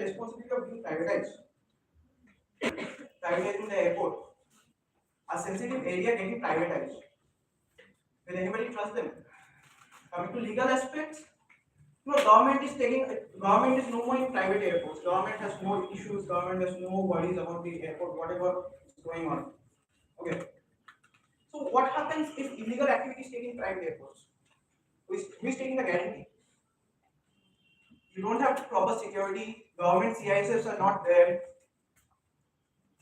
responsibility of being privatized? Privatizing the airport, a sensitive area getting privatized. Will anybody trust them? Coming to legal aspects, government is no more in private airports. Government has no issues. Government has no worries about the airport, whatever is going on. Okay. So what happens if illegal activity is taken in private airports? Who is taking the guarantee? You don't have proper security. Government CISFs are not there.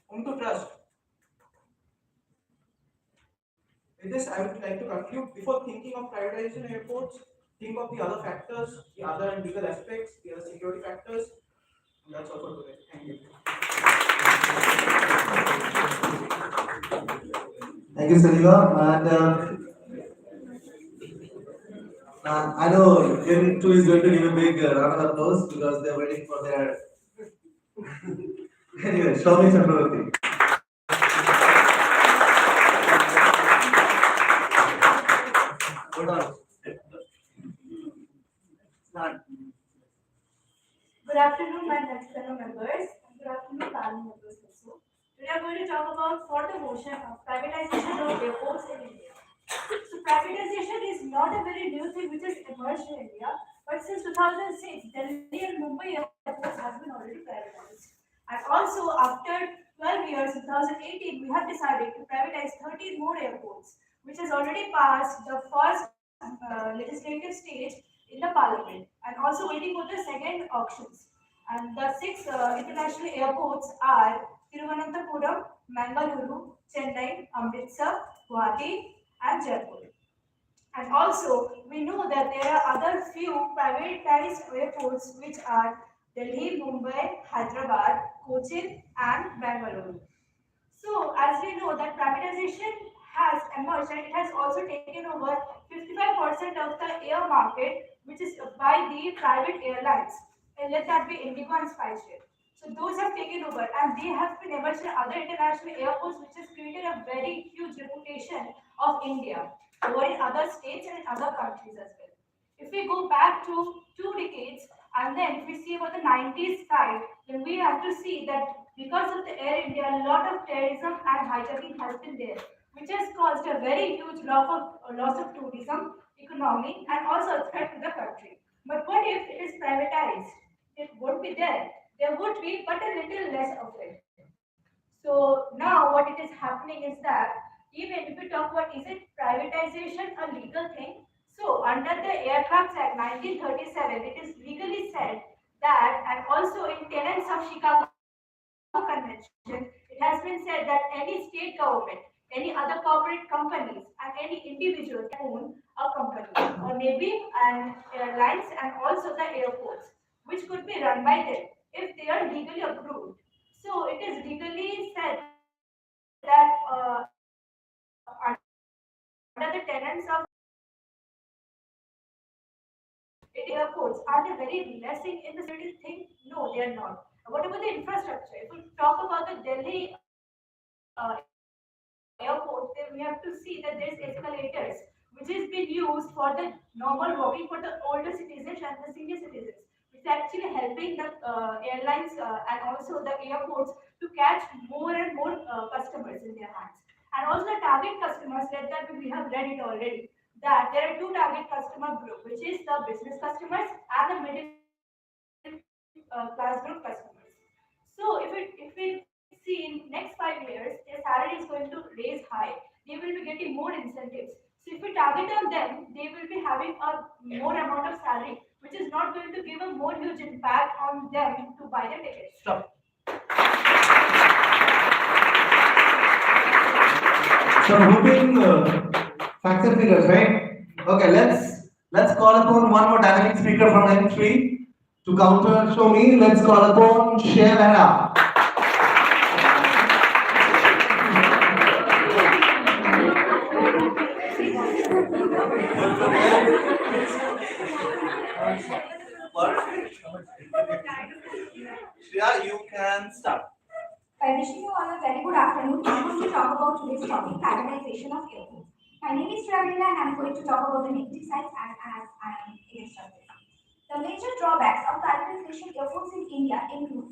Whom to trust? With this, I would like to conclude. Before thinking of privatization airports, think of the other factors, the other legal aspects, the other security factors. And that's all for today. Thank you. Thank you, Saliva. And I know Gen 2 is going to give a big round of applause because they're waiting for their. Anyway, show me Chakravarti. Good afternoon, my fellow members, and good afternoon, panel members also. Today I'm going to talk about for the motion of privatization of airports in India. So privatization is not a very new thing which has emerged in India, but since 2006, Delhi and Mumbai airports have been already privatized. And also after 12 years, 2018, we have decided to privatize 13 more airports, which has already passed the first legislative stage in the parliament, and also waiting for the second auctions. And the six international airports are Thiruvananthapuram, Mangaluru, Chennai, Amritsar, Guwahati, and Jaipur. And also, we know that there are other few privatized airports which are Delhi, Mumbai, Hyderabad, Cochin, and Bangalore. So, as we know that privatization has emerged and it has also taken over 55% of the air market, which is by the private airlines. And let that be Indigo and SpiceJet. So those have taken over and they have been emerged in other international airports, which has created a very huge reputation of India over in other states and in other countries as well. If we go back to 2 decades and then if we see about the 90s side, then we have to see that because of the Air India, a lot of terrorism and hijacking has been there, which has caused a very huge loss of tourism, economy, and also a threat to the country. But what if it is privatized? It would be there. There would be, but a little less of it. So now what it is happening is that even if we talk about is it privatization a legal thing? So under the Aircraft Act 1937, it is legally said that, and also in tenets of Chicago Convention, it has been said that any state government, any other corporate companies, and any individual can own a company, or maybe an airlines and also the airports, which could be run by them if they are legally approved. So it is legally said that under the tenets of airports, are they very blessing in the security thing? No, they are not. What about the infrastructure? If we talk about the Delhi airport, then we have to see that there is escalators, which is being used for the normal walking for the older citizens and the senior citizens, which is actually helping the airlines and also the airports to catch more and more customers in their hands. And also the target customers, let that we have read it already, that there are two target customer group, which is the business customers and the middle class group customers. So if we see in next 5 years, their salary is going to raise high. They will be getting more incentives. So if we target on them, they will be having a more amount of salary, which is not going to give a more huge impact on them to buy the tickets. Stop. So moving facts and figures, right? Okay, let's call upon one more dynamic speaker from M3 to counter show me. Let's call upon Shehera. Shreya, you can start. I wish you all a very good afternoon. I'm going to talk about today's topic, privatization of airports. My name is Shravina and I'm going to talk about the negative sides as I am against it. The major drawbacks of privatization airports in India include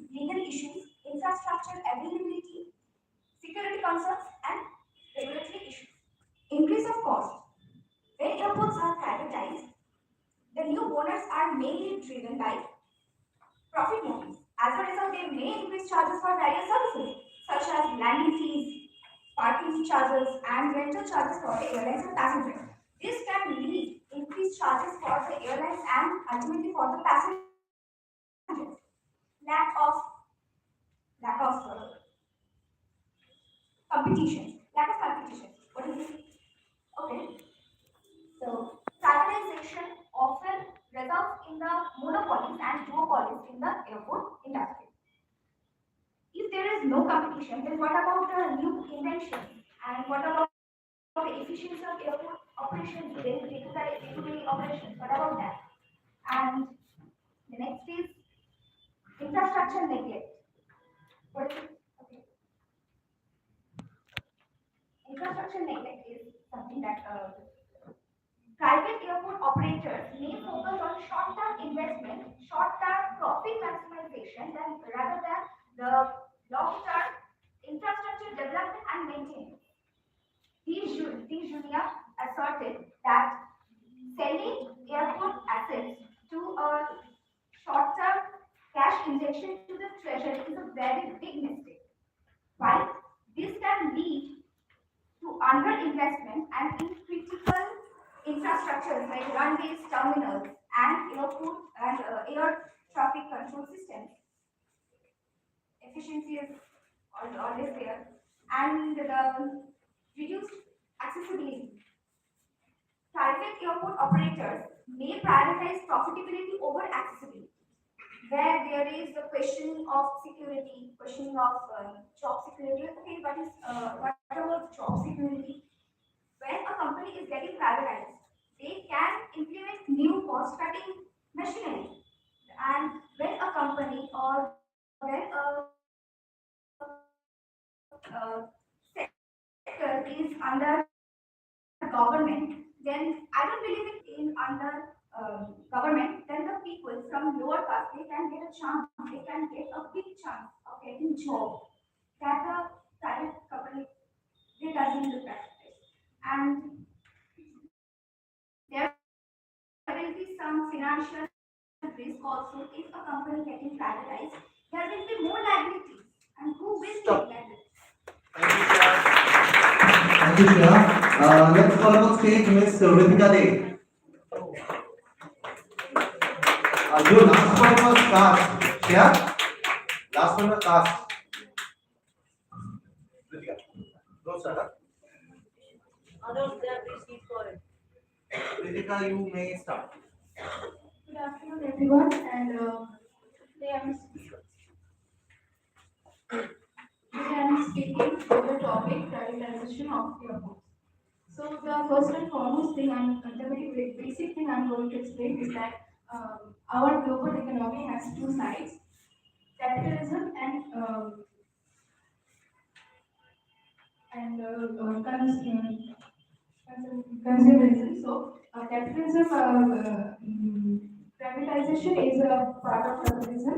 increased charges for various services, such as landing fees, parking charges, and rental charges for the airlines and passengers. This can lead increased charges for the airlines and ultimately for the passengers. Lack of competition. Lack of competition. What is it? Okay. So privatization often results in the monopolies and duopolies in the airport industry. If there is no competition, then what about the new inventions? And what about the efficiency of airport operations, day-to-day operations? What about that? And the next is infrastructure neglect. What is it? Okay. Infrastructure neglect is something that private airport operators may focus on short-term investment, short-term profit maximization, rather than the long-term infrastructure development and maintenance. These unions asserted that selling airport assets to a short-term cash injection to the treasury is a very big mistake. Why? This can lead to underinvestment and in critical infrastructures like runways, terminals, and airport and air traffic control systems. Efficiency is always there, and the reduced accessibility. Private airport operators may prioritize profitability over accessibility, where there is the questioning of security, questioning of job security. Okay, what about job security? When a company is getting privatized, they can implement new cost-cutting machinery. And when a company or when a sector is under government, then I don't believe it in under government, then the people from lower caste, they can get a chance, they can get a big chance of getting job that the private company, they doesn't look at it. And there will be some financial risk also if a company getting privatized. There will be more liabilities, and who will Stop. take liability? Thank you, Shreya. Thank you, Shreya. Let's call up on stage Miss Ritika De. Your last point was cast. Shreya? Last one was cast. Ritika. Go, start. Others, they are please keep quiet. Ritika, you may start. Good afternoon, everyone, and today I'm speaking on the topic privatization of airports. So the first and foremost thing, the very basic thing I'm going to explain is that our global economy has two sides: capitalism and consumerism. So capitalism, privatization is a part of capitalism,